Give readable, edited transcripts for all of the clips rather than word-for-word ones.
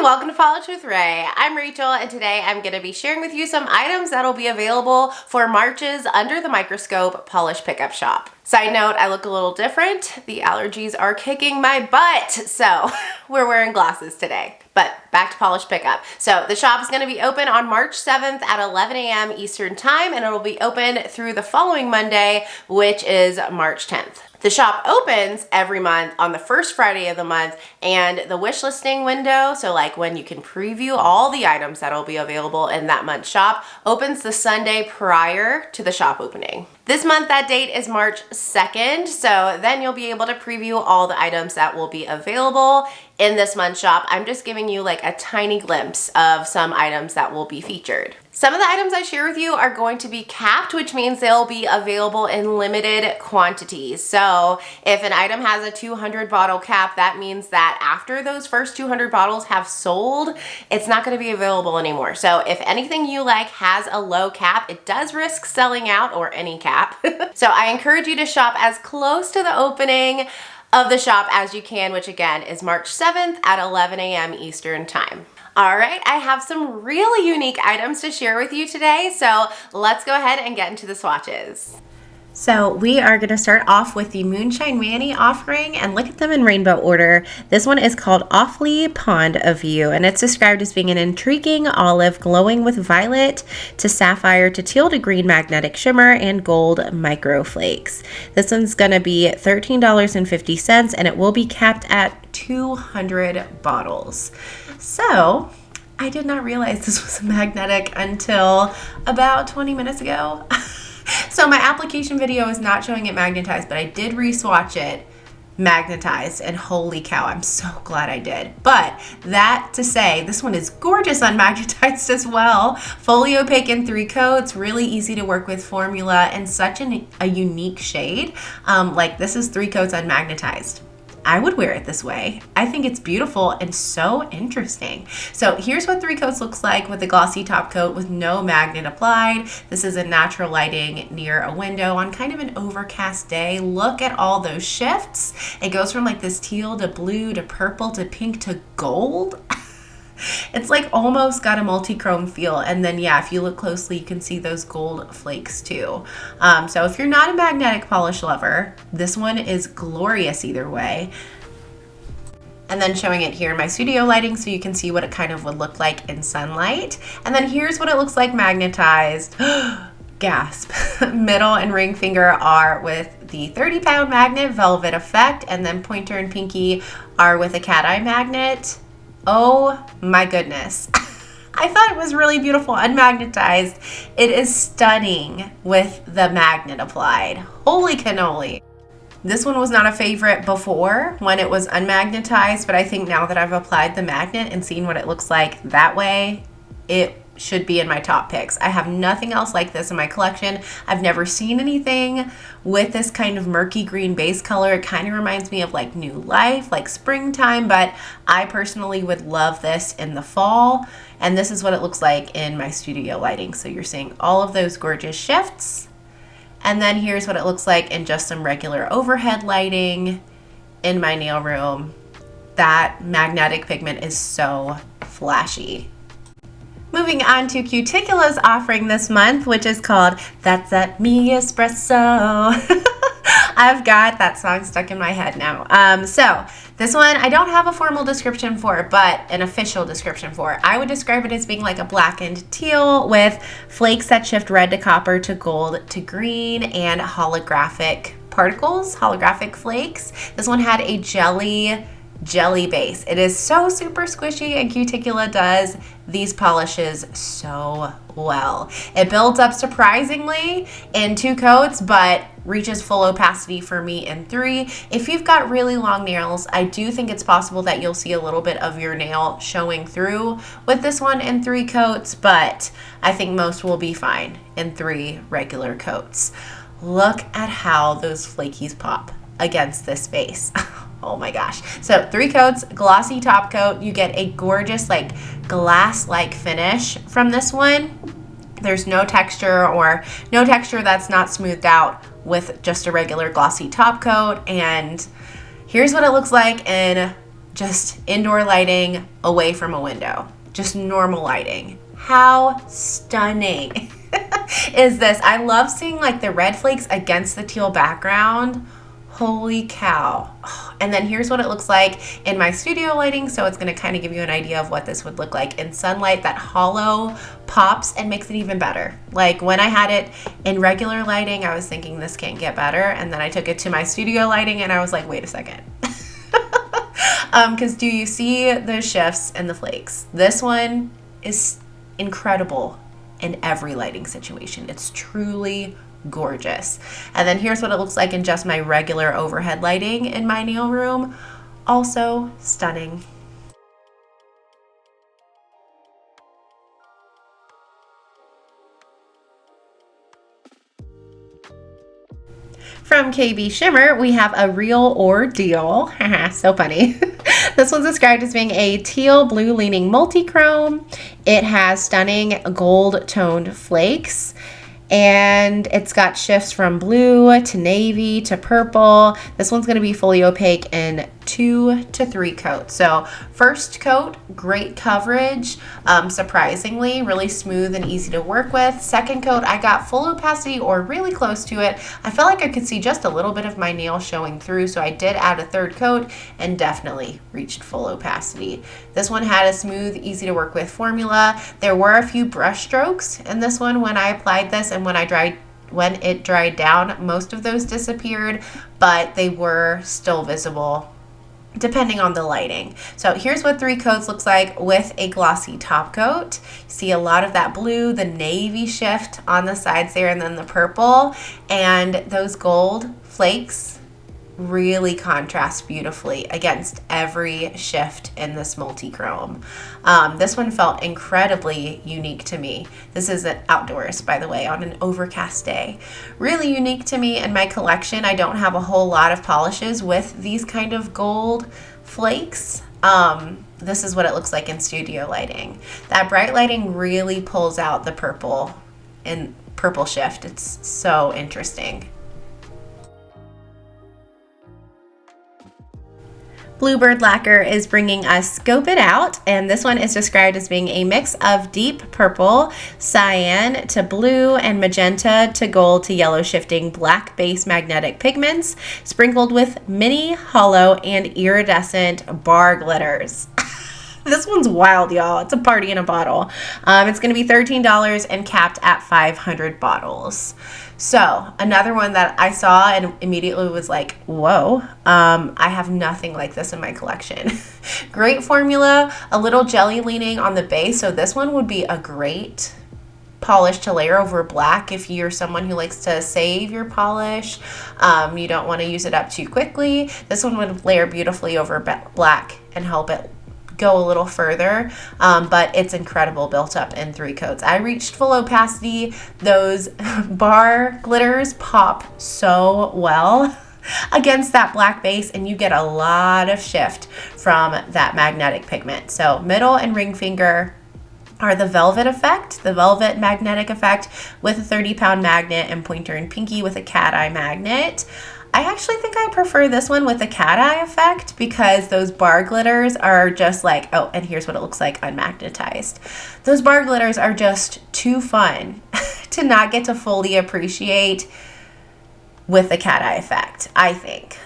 welcome to Polish with Ray. I'm Rachel, and today I'm going to be sharing with you some items that'll be available for March's Under the Microscope Polish Pickup Shop. Side note, I look a little different. The allergies are kicking my butt, so we're wearing glasses today. But back to Polish Pickup. So the shop is going to be open on March 7th at 11 a.m. Eastern Time, and it'll be open through the following Monday, which is March 10th. The shop opens every month on the first Friday of the month, and the wish listing window, so like when you can preview all the items that'll be available in that month's shop, opens the Sunday prior to the shop opening. This month, that date is March 2nd, so then you'll be able to preview all the items that will be available in this month's shop. I'm just giving you like a tiny glimpse of some items that will be featured. Some of the items I share with you are going to be capped, which means they'll be available in limited quantities. So if an item has a 200 bottle cap, that means that after those first 200 bottles have sold, it's not going to be available anymore. So if anything you like has a low cap, it does risk selling out, or any cap. So I encourage you to shop as close to the opening of the shop as you can, which again is March 7th at 11 a.m. Eastern Time. All right, I have some really unique items to share with you today, so let's go ahead and get into the swatches. So we are going to start off with the Moonshine Manny offering, and look at them in rainbow order. This one is called Awfully Pond of You, and it's described as being an intriguing olive glowing with violet to sapphire to teal to green magnetic shimmer and gold micro flakes. This one's going to be $13.50, and it will be capped at 200 bottles. So I did not realize this was magnetic until about 20 minutes ago. So my application video is not showing it magnetized, but I did re-swatch it magnetized, and holy cow, I'm so glad I did. But that to say, this one is gorgeous unmagnetized as well. Fully opaque in 3 coats, really easy to work with formula, and such a unique shade. Like this is 3 coats unmagnetized. I would wear it this way. I think it's beautiful and so interesting. So here's what 3 coats looks like with a glossy top coat with no magnet applied. This is in natural lighting near a window on kind of an overcast day. Look at all those shifts. It goes from like this teal to blue to purple to pink to gold. It's like almost got a multi-chrome feel, and then yeah, if you look closely you can see those gold flakes too. So if you're not a magnetic polish lover, this one is glorious either way. And then showing it here in my studio lighting so you can see what it kind of would look like in sunlight. And then here's what it looks like magnetized. Gasp. Middle and ring finger are with the 30-pound magnet velvet effect, and then pointer and pinky are with a cat eye magnet. Oh my goodness. I thought it was really beautiful unmagnetized. It is stunning with the magnet applied. Holy cannoli. This one was not a favorite before when it was unmagnetized, but I think now that I've applied the magnet and seen what it looks like that way, it should be in my top picks. I have nothing else like this in my collection. I've never seen anything with this kind of murky green base color. It kind of reminds me of like new life, like springtime, but I personally would love this in the fall. And this is what it looks like in my studio lighting. So you're seeing all of those gorgeous shifts. And then here's what it looks like in just some regular overhead lighting in my nail room. That magnetic pigment is so flashy. Moving on to Cuticula's offering this month, which is called That's At Me Espresso. I've got that song stuck in my head now. So this one, I don't have a formal description for, but an official description for. I would describe it as being like a blackened teal with flakes that shift red to copper to gold to green and holographic particles, holographic flakes. This one had a jelly base. It is so super squishy, and Cuticula does these polishes so well. It builds up surprisingly in 2 coats, but reaches full opacity for me in 3. If you've got really long nails, I do think it's possible that you'll see a little bit of your nail showing through with this one in 3 coats, but I think most will be fine in 3 regular coats. Look at how those flakies pop against this base. Oh my gosh. So 3 coats, glossy top coat. You get a gorgeous like glass-like finish from this one. There's no texture that's not smoothed out with just a regular glossy top coat. And here's what it looks like in just indoor lighting away from a window, just normal lighting. How stunning is this? I love seeing like the red flakes against the teal background. Holy cow. And then here's what it looks like in my studio lighting. So it's going to kind of give you an idea of what this would look like in sunlight. That hollow pops and makes it even better. Like when I had it in regular lighting, I was thinking this can't get better. And then I took it to my studio lighting and I was like, wait a second. Because do you see the shifts and the flakes? This one is incredible in every lighting situation. It's truly gorgeous. And then here's what it looks like in just my regular overhead lighting in my nail room. Also stunning. From KBShimmer, we have a Real or Deal. So funny. This one's described as being a teal blue leaning multi-chrome. It has stunning gold toned flakes. And it's got shifts from blue to navy to purple. This one's going to be fully opaque in 2 to 3 coats. So first coat, great coverage, surprisingly really smooth and easy to work with. Second coat, I got full opacity or really close to it. I felt like I could see just a little bit of my nail showing through, so I did add a third coat and definitely reached full opacity. This one had a smooth, easy to work with formula. There were a few brush strokes in this one when I applied this, and when it dried down, most of those disappeared, but they were still visible depending on the lighting. So here's what 3 coats looks like with a glossy top coat. You see a lot of that blue, the navy shift on the sides there, and then the purple, and those gold flakes really contrast beautifully against every shift in this multi-chrome. This one felt incredibly unique to me. This is outdoors, by the way, on an overcast day. Really unique to me in my collection. I don't have a whole lot of polishes with these kind of gold flakes. This is what it looks like in studio lighting. That bright lighting really pulls out the purple and purple shift. It's so interesting. Bluebird Lacquer is bringing us Scope It Out, and this one is described as being a mix of deep purple, cyan to blue, and magenta to gold to yellow shifting black base magnetic pigments, sprinkled with mini, hollow, and iridescent bar glitters. This one's wild, y'all. It's a party in a bottle. It's going to be $13 and capped at 500 bottles. So another one that I saw and immediately was like, whoa, I have nothing like this in my collection. Great formula, a little jelly leaning on the base. So this one would be a great polish to layer over black if you're someone who likes to save your polish. You don't want to use it up too quickly. This one would layer beautifully over black and help it go a little further, but it's incredible built up in 3 coats. I reached full opacity. Those bar glitters pop so well against that black base, and you get a lot of shift from that magnetic pigment. So middle and ring finger are the velvet effect, the velvet magnetic effect with a 30-pound magnet, and pointer and pinky with a cat eye magnet. I actually think I prefer this one with the cat eye effect because those bar glitters are just like, oh, and here's what it looks like unmagnetized. Those bar glitters are just too fun to not get to fully appreciate with the cat eye effect, I think.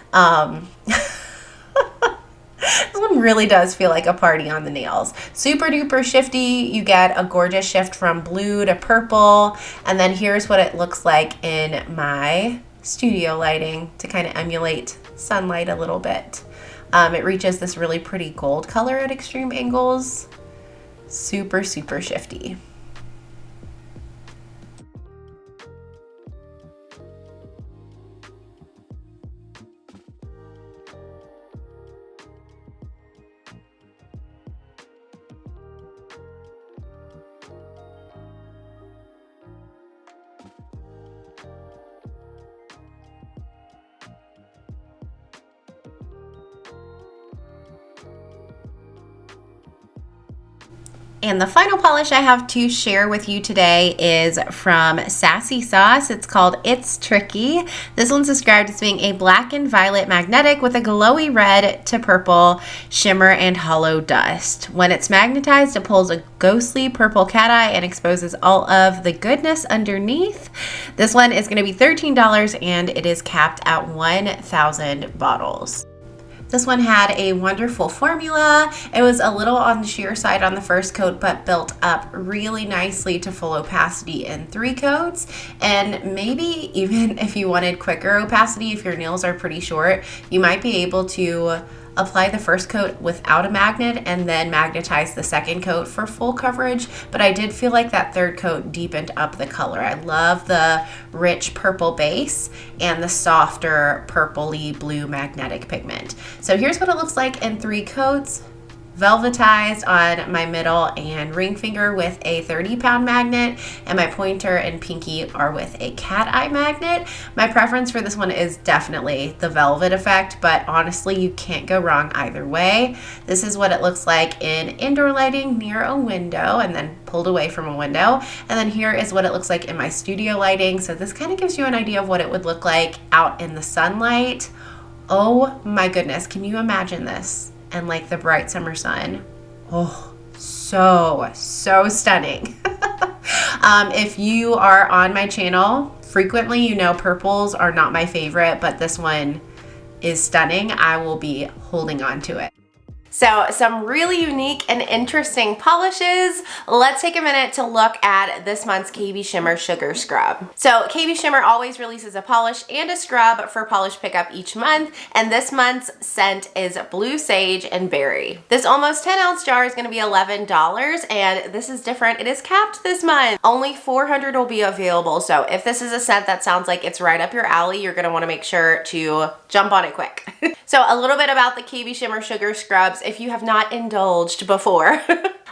This one really does feel like a party on the nails. Super duper shifty. You get a gorgeous shift from blue to purple. And then here's what it looks like in my studio lighting to kind of emulate sunlight a little bit. It reaches this really pretty gold color at extreme angles. Super, super shifty. And the final polish I have to share with you today is from Sassy Sauce. It's called It's Tricky. This one's described as being a black and violet magnetic with a glowy red to purple shimmer and hollow dust. When it's magnetized, it pulls a ghostly purple cat eye and exposes all of the goodness underneath. This one is going to be $13 and it is capped at 1,000 bottles. This one had a wonderful formula. It was a little on the sheer side on the first coat, but built up really nicely to full opacity in 3 coats. And maybe even if you wanted quicker opacity, if your nails are pretty short, you might be able to apply the first coat without a magnet and then magnetize the second coat for full coverage. But I did feel like that third coat deepened up the color. I love the rich purple base and the softer purpley blue magnetic pigment. So here's what it looks like in 3 coats. Velvetized on my middle and ring finger with a 30-pound magnet, and my pointer and pinky are with a cat eye magnet. My preference for this one is definitely the velvet effect, but honestly you can't go wrong either way. This is what it looks like in indoor lighting near a window and then pulled away from a window, and then here is what it looks like in my studio lighting. So this kind of gives you an idea of what it would look like out in the sunlight. Oh my goodness, can you imagine this? And like the bright summer sun. Oh, so stunning. If you are on my channel frequently, you know purples are not my favorite, but this one is stunning. I will be holding on to it. So some really unique and interesting polishes. Let's take a minute to look at this month's KBShimmer Sugar Scrub. So KBShimmer always releases a polish and a scrub for polish pickup each month, and this month's scent is Blue Sage and Berry. This almost 10-ounce jar is going to be $11, and this is different. It is capped this month. Only 400 will be available, so if this is a scent that sounds like it's right up your alley, you're going to want to make sure to jump on it quick. So a little bit about the KBShimmer Sugar Scrubs if you have not indulged before.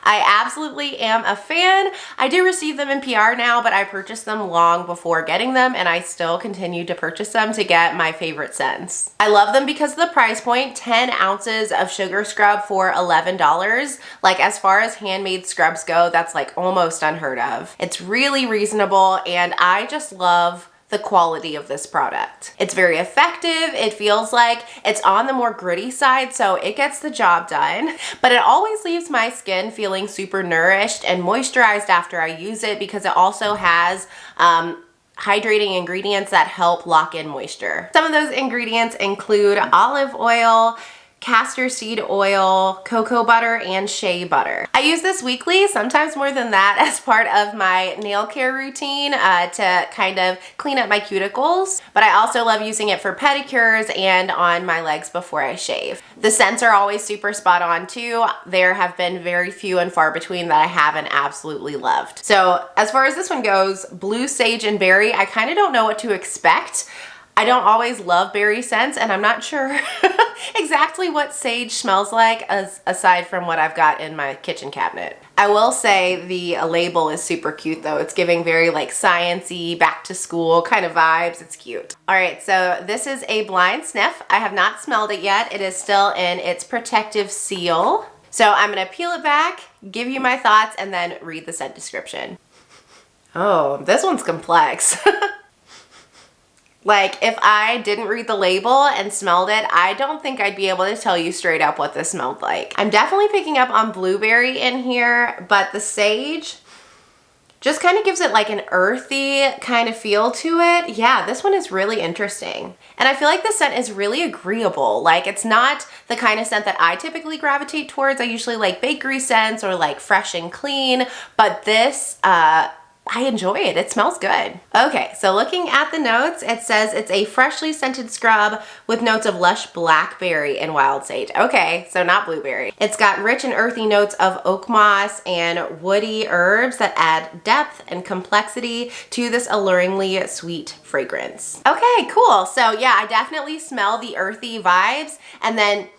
I absolutely am a fan. I do receive them in PR now, but I purchased them long before getting them, and I still continue to purchase them to get my favorite scents. I love them because of the price point. 10 ounces of sugar scrub for $11. Like, as far as handmade scrubs go, that's like almost unheard of. It's really reasonable, and I just love the quality of this product. It's very effective. It feels like it's on the more gritty side, so it gets the job done, but it always leaves my skin feeling super nourished and moisturized after I use it because it also has hydrating ingredients that help lock in moisture. Some of those ingredients include olive oil, castor seed oil, cocoa butter, and shea butter. I use this weekly, sometimes more than that, as part of my nail care routine to kind of clean up my cuticles, but I also love using it for pedicures and on my legs before I shave. The scents are always super spot on too. There have been very few and far between that I haven't absolutely loved. So as far as this one goes, Blue Sage and Berry, I kind of don't know what to expect. I don't always love berry scents, and I'm not sure exactly what sage smells like aside from what I've got in my kitchen cabinet. I will say the label is super cute though. It's giving very like science-y, back to school kind of vibes. It's cute. All right, so this is a blind sniff. I have not smelled it yet. It is still in its protective seal. So I'm gonna peel it back, give you my thoughts, and then read the scent description. Oh, this one's complex. Like, if I didn't read the label and smelled it, I don't think I'd be able to tell you straight up what this smelled like. I'm definitely picking up on blueberry in here, but the sage just kind of gives it like an earthy kind of feel to it. Yeah, this one is really interesting. And I feel like the scent is really agreeable. Like, it's not the kind of scent that I typically gravitate towards. I usually like bakery scents or like fresh and clean, but this, I enjoy it. It smells good. Okay, so looking at the notes, it says it's a freshly scented scrub with notes of lush blackberry and wild sage. Okay, so not blueberry. It's got rich and earthy notes of oak moss and woody herbs that add depth and complexity to this alluringly sweet fragrance. Okay, cool. So yeah, I definitely smell the earthy vibes, and then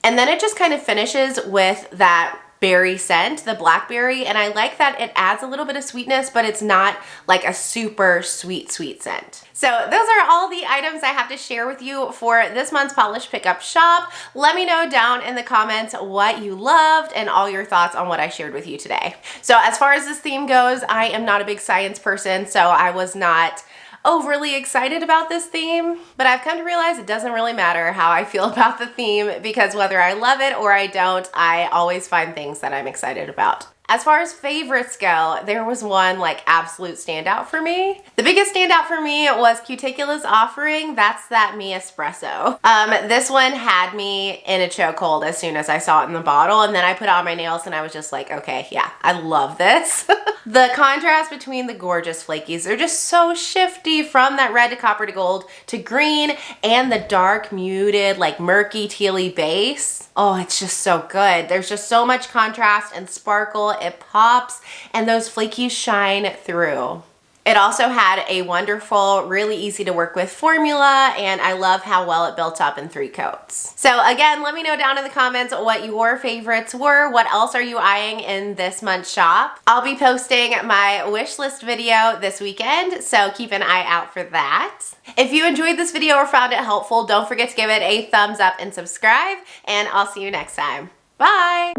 it just kind of finishes with that berry scent, the blackberry, and I like that it adds a little bit of sweetness, but it's not like a super sweet scent. So those are all the items I have to share with you for this month's Polish Pickup Shop. Let me know down in the comments what you loved and all your thoughts on what I shared with you today. So as far as this theme goes, I am not a big science person, so I was not overly excited about this theme, but I've come to realize it doesn't really matter how I feel about the theme, because whether I love it or I don't, I always find things that I'm excited about. As far as favorites go, there was one like absolute standout for me. The biggest standout for me was Cuticula's offering. That's that Me Espresso. This one had me in a chokehold as soon as I saw it in the bottle, and then I put it on my nails and I was just like, okay, yeah, I love this. The contrast between the gorgeous flakies, they're just so shifty from that red to copper to gold to green, and the dark muted like murky tealy base. Oh, it's just so good. There's just so much contrast and sparkle. It pops and those flakies shine through. It also had a wonderful, really easy to work with formula, and I love how well it built up in 3 coats. So again, let me know down in the comments what your favorites were. What else are you eyeing in this month's shop? I'll be posting my wish list video this weekend, so keep an eye out for that. If you enjoyed this video or found it helpful, don't forget to give it a thumbs up and subscribe, and I'll see you next time. Bye!